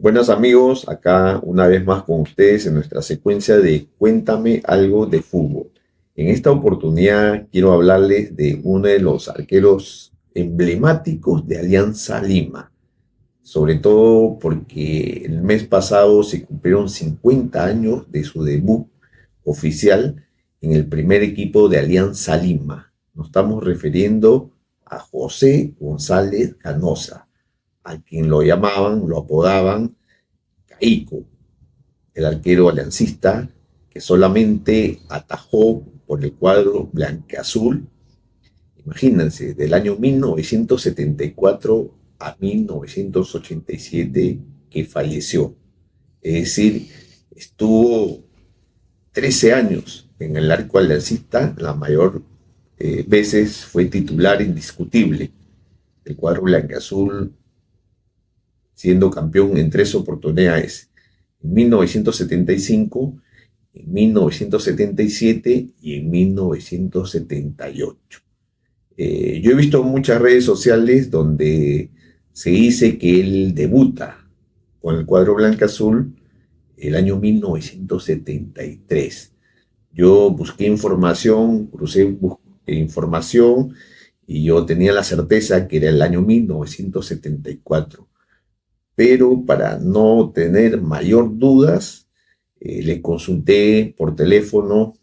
Buenas amigos, acá una vez más con ustedes en nuestra secuencia de Cuéntame algo de fútbol. En esta oportunidad quiero hablarles de uno de los arqueros emblemáticos de Alianza Lima, sobre todo porque el mes pasado se cumplieron 50 años de su debut oficial en el primer equipo de Alianza Lima. Nos estamos refiriendo a José González Canosa, a quien lo apodaban Caico, el arquero aliancista que solamente atajó por el cuadro blanqueazul. Imagínense, del año 1974 a 1987 que falleció. Es decir, estuvo 13 años en el arco aliancista, la mayor veces fue titular indiscutible. El cuadro blanqueazul siendo campeón en 3 oportunidades, en 1975, en 1977 y en 1978. Yo he visto muchas redes sociales donde se dice que él debuta con el cuadro blanca-azul el año 1973. Yo busqué información, información y yo tenía la certeza que era el año 1974. Pero para no tener mayor dudas, le consulté por teléfono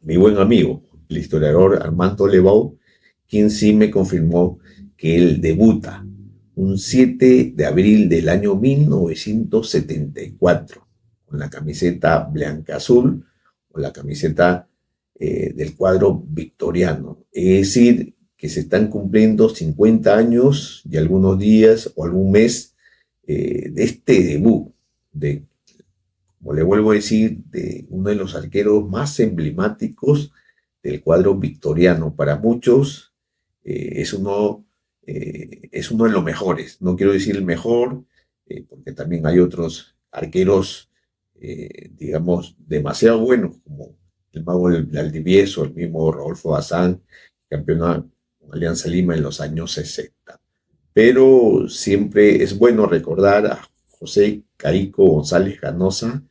a mi buen amigo, el historiador Armando Lebau, quien sí me confirmó que él debuta un 7 de abril del año 1974 con la camiseta blanca-azul o la camiseta del cuadro victoriano. Es decir, que se están cumpliendo 50 años y algunos días o algún mes de este debut, como le vuelvo a decir, de uno de los arqueros más emblemáticos del cuadro victoriano. Para muchos es uno de los mejores. No quiero decir el mejor, porque también hay otros arqueros, digamos, demasiado buenos, como el Mago Valdivieso, el mismo Rodolfo Bazán, campeón con Alianza Lima en los años 60. Pero siempre es bueno recordar a José Caico González Canosa,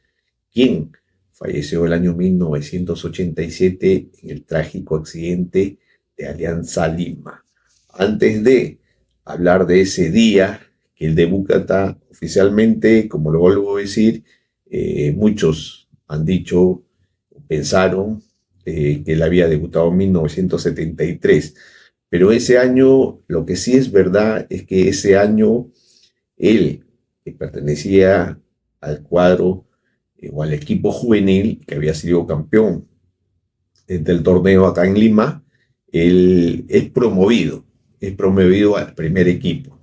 quien falleció el año 1987 en el trágico accidente de Alianza Lima. Antes de hablar de ese día que él debuta oficialmente, como lo vuelvo a decir, muchos han dicho, pensaron que él había debutado en 1973. Pero ese año, lo que sí es verdad es que ese año él, que pertenecía al cuadro o al equipo juvenil que había sido campeón del torneo acá en Lima, él es promovido al primer equipo,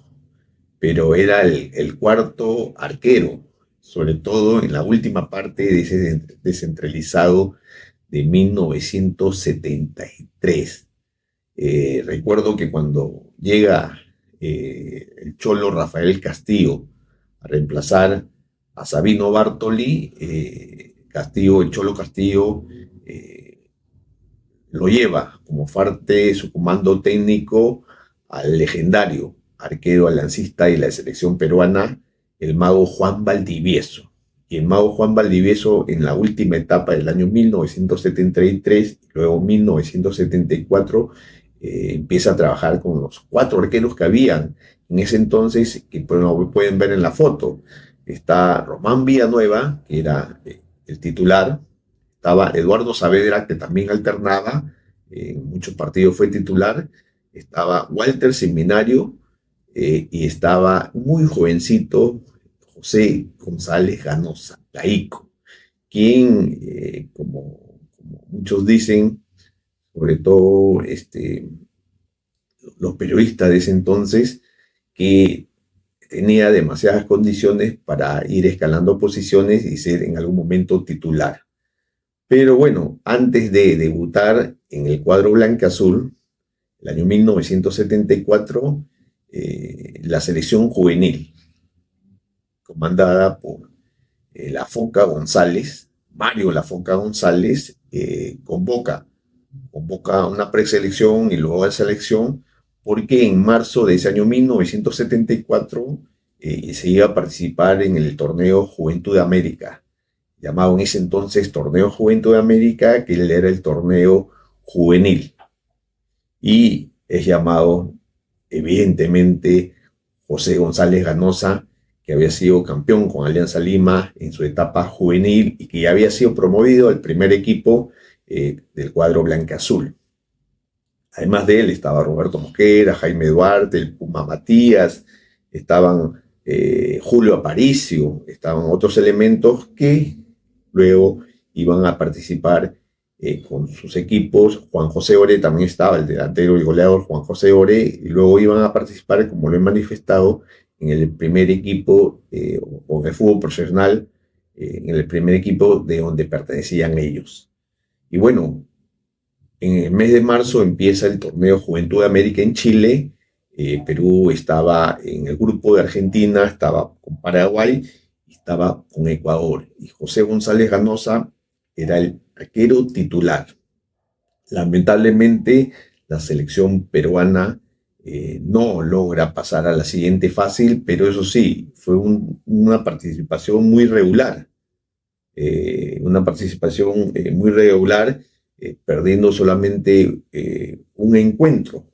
pero era el cuarto arquero, sobre todo en la última parte de ese descentralizado de 1973. Recuerdo que cuando llega el Cholo Rafael Castillo a reemplazar a Sabino Bartoli, el Cholo Castillo lo lleva como parte de su comando técnico al legendario arquero aliancista de la selección peruana, el mago Juan Valdivieso. Y el mago Juan Valdivieso en la última etapa del año 1973 y luego 1974 empieza a trabajar con los 4 arqueros que habían en ese entonces, que lo pueden ver en la foto. Está Román Villanueva, que era el titular. Estaba Eduardo Saavedra, que también alternaba, en muchos partidos fue titular. Estaba Walter Seminario y estaba muy jovencito José González Ganosa, Caico, quien, como muchos dicen, sobre todo los periodistas de ese entonces, que tenía demasiadas condiciones para ir escalando posiciones y ser en algún momento titular. Pero bueno, antes de debutar en el cuadro blanca-azul, el año 1974, la selección juvenil, comandada por La Foca González, Mario La Foca González, convoca una preselección y luego a selección, porque en marzo de ese año 1974 y se iba a participar en el torneo Juventud de América, llamado en ese entonces Torneo Juventud de América, que era el torneo juvenil. Y es llamado, evidentemente, José González Ganosa, que había sido campeón con Alianza Lima en su etapa juvenil y que ya había sido promovido al primer equipo del cuadro blanca-azul. Además de él estaba Roberto Mosquera, Jaime Duarte, el Puma Matías, estaban Julio Aparicio, estaban otros elementos que luego iban a participar con sus equipos. Juan José Ore también estaba, el delantero y goleador Juan José Ore, y luego iban a participar, como lo he manifestado, en el primer equipo o de fútbol profesional, en el primer equipo de donde pertenecían ellos. Y bueno, en el mes de marzo empieza el torneo Juventud de América en Chile. Perú estaba en el grupo de Argentina, estaba con Paraguay y estaba con Ecuador. Y José González Ganosa era el arquero titular. Lamentablemente, la selección peruana no logra pasar a la siguiente fase, pero eso sí, fue una participación muy regular. Perdiendo solamente un encuentro.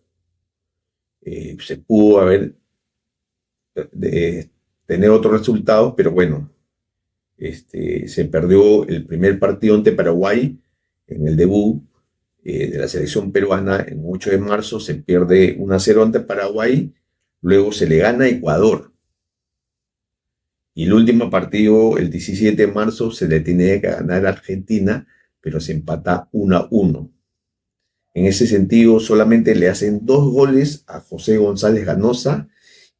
Se pudo haber tener otros resultados, pero bueno, se perdió el primer partido ante Paraguay en el debut de la selección peruana en 8 de marzo, se pierde 1-0 ante Paraguay, luego se le gana a Ecuador. Y el último partido, el 17 de marzo, se le tiene que ganar a Argentina, pero se empata 1-1. En ese sentido, solamente le hacen 2 goles a José González Ganosa,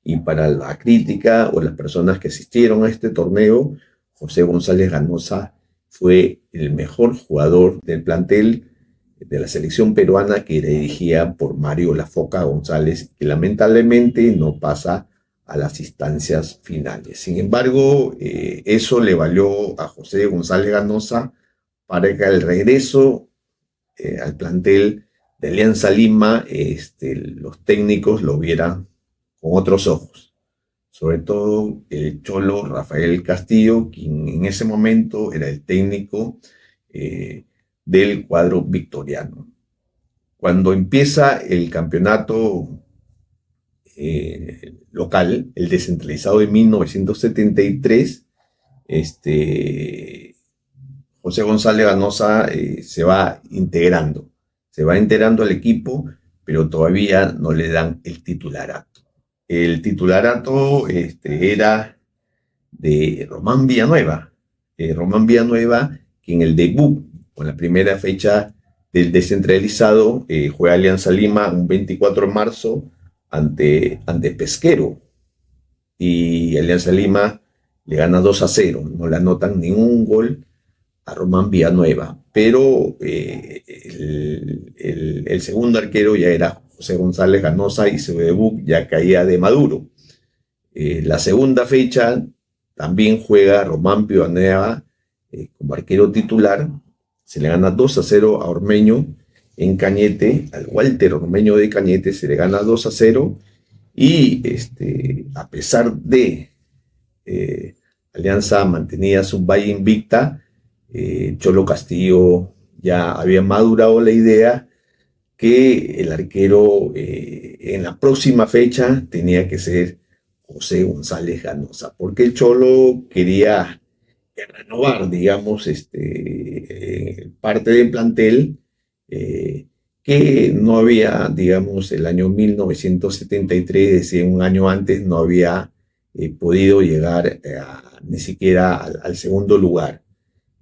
y para la crítica o las personas que asistieron a este torneo, José González Ganosa fue el mejor jugador del plantel de la selección peruana, que era dirigida por Mario La Foca González, que lamentablemente no pasa a las instancias finales. Sin embargo, eso le valió a José González Ganosa para que al regreso al plantel de Alianza Lima, los técnicos lo vieran con otros ojos. Sobre todo el cholo Rafael Castillo, quien en ese momento era el técnico del cuadro victoriano. Cuando empieza el campeonato local, el descentralizado de 1973, José González Ganosa se va integrando al equipo, pero todavía no le dan el titularato. El titularato era de Román Villanueva. Román Villanueva, que en el debut, con la primera fecha del descentralizado, juega Alianza Lima un 24 de marzo ante Pesquero. Y Alianza Lima le gana 2-0. No le anotan ningún gol a Román Villanueva. Pero el segundo arquero ya era José González Ganosa y su debut ya caía de Maduro. La segunda fecha también juega Román Villanueva como arquero titular. Se le gana 2-0 a Ormeño en Cañete. Al Walter Ormeño de Cañete se le gana 2-0. Y a pesar de Alianza mantenía su valle invicta, Cholo Castillo ya había madurado la idea que el arquero en la próxima fecha tenía que ser José González Ganosa, porque el Cholo quería renovar, digamos, parte del plantel que no había, digamos, el año 1973, es decir, un año antes, no había podido llegar ni siquiera al segundo lugar.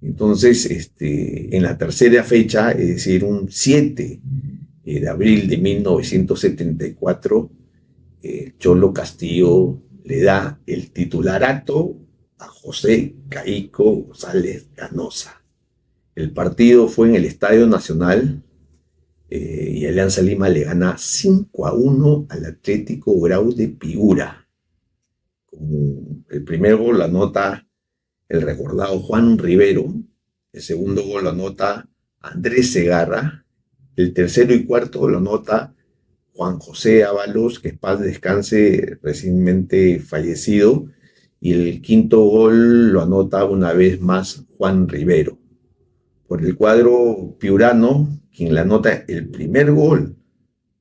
Entonces, en la tercera fecha, es decir, un 7 de abril de 1974, Cholo Castillo le da el titularato a José Caico González Ganosa. El partido fue en el Estadio Nacional y Alianza Lima le gana 5-1 al Atlético Grau de Piura. El primer gol lo anota el recordado Juan Rivero, el segundo gol lo anota Andrés Segarra, el tercero y cuarto lo anota Juan José Ábalos, que en paz descanse, recientemente fallecido, y el quinto gol lo anota una vez más Juan Rivero. Por el cuadro piurano, quien le anota el primer gol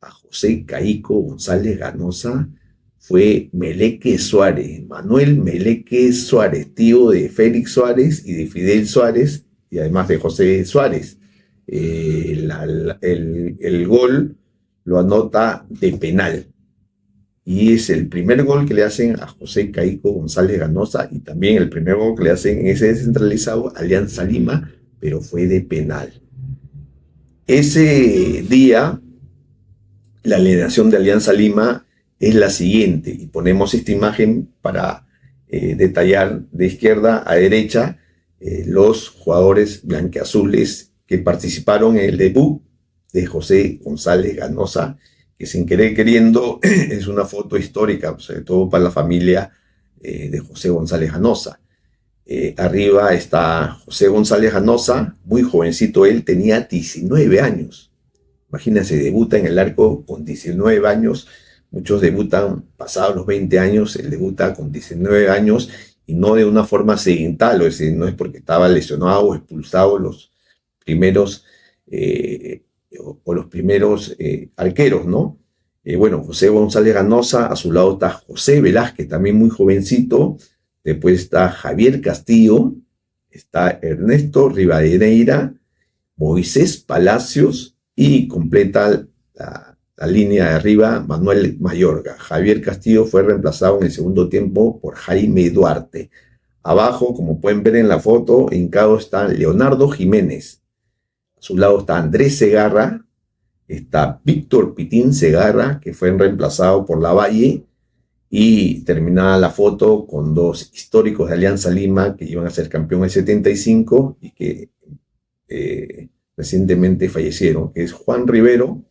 a José Caico González Ganosa fue Meleque Suárez, Manuel Meleque Suárez, tío de Félix Suárez y de Fidel Suárez, y además de José Suárez. El gol lo anota de penal. Y es el primer gol que le hacen a José Caico González Ganosa y también el primer gol que le hacen en ese descentralizado Alianza Lima, pero fue de penal. Ese día, la alineación de Alianza Lima es la siguiente, y ponemos esta imagen para detallar de izquierda a derecha los jugadores blanqueazules que participaron en el debut de José González Ganosa, que sin querer queriendo es una foto histórica, sobre todo para la familia de José González Ganosa. Arriba está José González Ganosa, muy jovencito él, tenía 19 años. Imagínense, debuta en el arco con 19 años, muchos debutan pasados los 20 años, él debuta con 19 años y no de una forma accidental, es decir, no es porque estaba lesionado o expulsado los primeros arqueros, ¿no? Bueno, José González Ganosa, a su lado está José Velázquez, también muy jovencito, después está Javier Castillo, está Ernesto Rivadeneira, Moisés Palacios y completa la línea de arriba Manuel Mayorga. Javier Castillo fue reemplazado en el segundo tiempo por Jaime Duarte. Abajo, como pueden ver en la foto, hincado está Leonardo Jiménez. A su lado está Andrés Segarra, está Víctor Pitín Segarra, que fue reemplazado por Lavalle, y terminada la foto con dos históricos de Alianza Lima que iban a ser campeón en el 75 y que recientemente fallecieron, que es Juan Rivero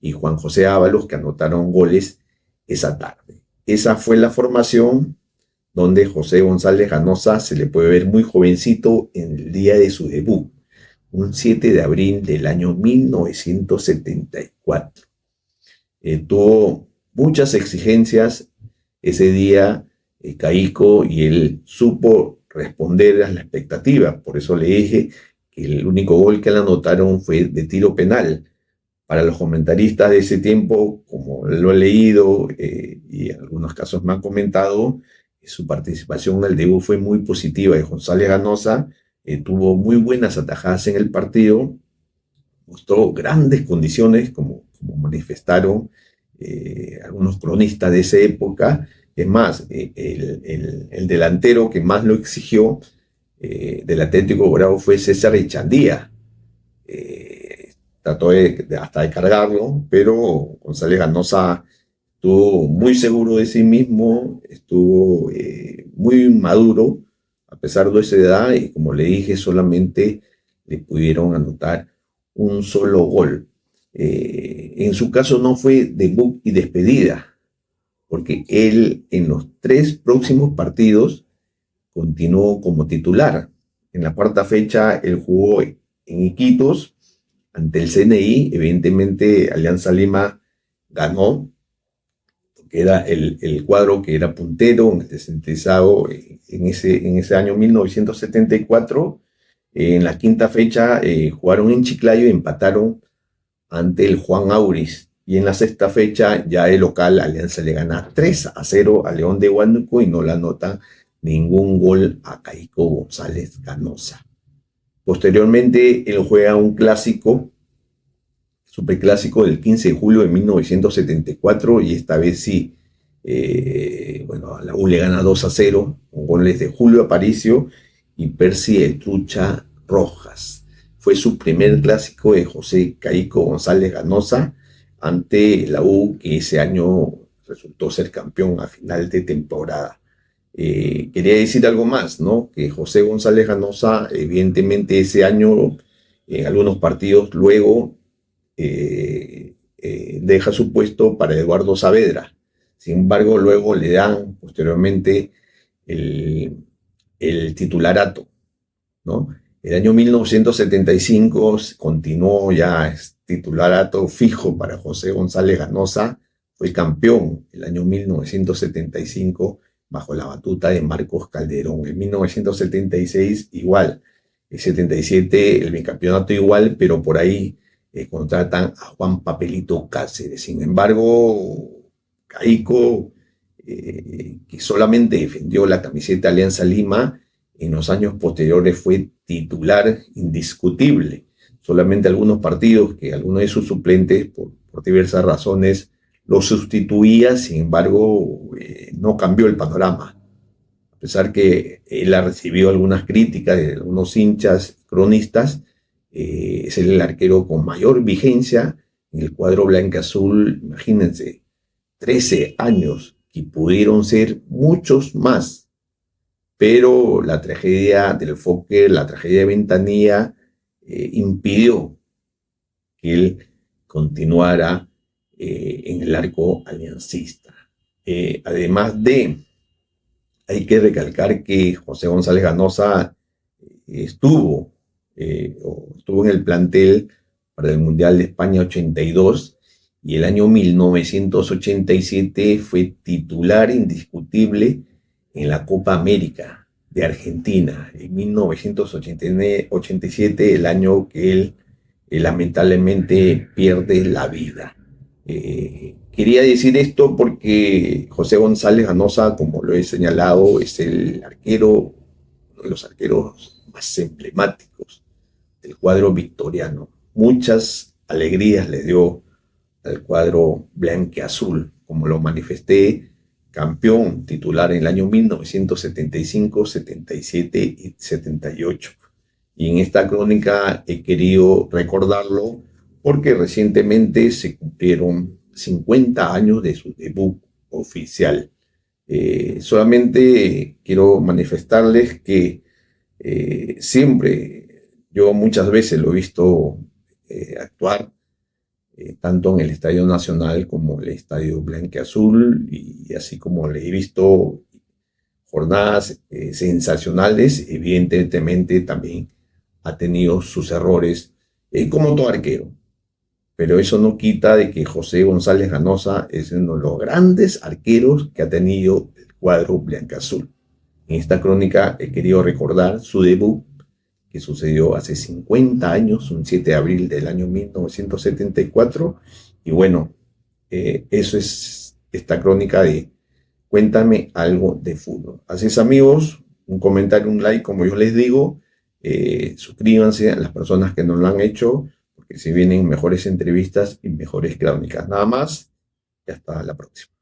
y Juan José Ábalos, que anotaron goles esa tarde. Esa fue la formación donde José González Ganosa se le puede ver muy jovencito en el día de su debut, un 7 de abril del año 1974. Tuvo muchas exigencias ese día Caico, y él supo responder a la expectativa. Por eso le dije que el único gol que le anotaron fue de tiro penal. Para los comentaristas de ese tiempo, como lo he leído y en algunos casos me han comentado, su participación en el debut fue muy positiva. Y González Ganosa tuvo muy buenas atajadas en el partido, mostró grandes condiciones, como manifestaron algunos cronistas de esa época. Es más, el delantero que más lo exigió del Atlético Grau fue César Echandía. Trató hasta de cargarlo, pero González Ganosa estuvo muy seguro de sí mismo, estuvo muy maduro a pesar de esa edad, y como le dije, solamente le pudieron anotar un solo gol. En su caso no fue debut y despedida, porque él en los 3 próximos partidos continuó como titular. En la cuarta fecha él jugó en Iquitos ante el CNI. Evidentemente Alianza Lima ganó, porque era el cuadro que era puntero en el descentralizado en ese año 1974. En la quinta fecha jugaron en Chiclayo y empataron ante el Juan Auris. Y en la sexta fecha, ya el local, Alianza le gana 3-0 a León de Huánuco y no le anota ningún gol a Caico González Ganosa. Posteriormente, él juega un clásico, superclásico del 15 de julio de 1974, y esta vez sí, a la U le gana 2-0 con goles de Julio Aparicio y Percy el Trucha Rojas. Fue su primer clásico de José Caico González Ganosa ante la U, que ese año resultó ser campeón a final de temporada. Quería decir algo más, ¿no? Que José González Ganosa, evidentemente ese año, en algunos partidos, luego deja su puesto para Eduardo Saavedra. Sin embargo, luego le dan posteriormente el titularato, ¿no? El año 1975 continuó ya titularato fijo para José González Ganosa. Fue campeón el año 1975 bajo la batuta de Marcos Calderón. En 1976 igual. En 77 el bicampeonato igual, pero por ahí contratan a Juan Papelito Cáceres. Sin embargo, Caico, que solamente defendió la camiseta Alianza Lima, en los años posteriores fue titular indiscutible. Solamente algunos partidos que algunos de sus suplentes, por diversas razones, lo sustituía, sin embargo, no cambió el panorama. A pesar que él ha recibido algunas críticas de algunos hinchas, cronistas, es el arquero con mayor vigencia en el cuadro blanca-azul. Imagínense, 13 años, que pudieron ser muchos más, pero la tragedia del Fokker, la tragedia de Ventanilla, impidió que él continuara en el arco aliancista. Además de, hay que recalcar que José González Ganosa estuvo en el plantel para el Mundial de España 82 y el año 1987 fue titular indiscutible en la Copa América de Argentina. En 1987, el año que él lamentablemente pierde la vida. Quería decir esto porque José González Ganosa, como lo he señalado, es el arquero, uno de los arqueros más emblemáticos del cuadro victoriano. Muchas alegrías le dio al cuadro blanqueazul, como lo manifesté, campeón titular en el año 1975, 77 y 78. Y en esta crónica he querido recordarlo porque recientemente se cumplieron 50 años de su debut oficial. Solamente quiero manifestarles que siempre, yo muchas veces lo he visto actuar, tanto en el Estadio Nacional como el Estadio Blanqueazul, y así como le he visto jornadas sensacionales, evidentemente también ha tenido sus errores, como todo arquero. Pero eso no quita de que José González Ganosa es uno de los grandes arqueros que ha tenido el cuadro blanqueazul. En esta crónica he querido recordar su debut, que sucedió hace 50 años, un 7 de abril del año 1974. Y bueno, eso es esta crónica de Cuéntame algo de fútbol. Así es, amigos, un comentario, un like, como yo les digo. Suscríbanse a las personas que no lo han hecho, porque se vienen mejores entrevistas y mejores crónicas. Nada más, y hasta la próxima.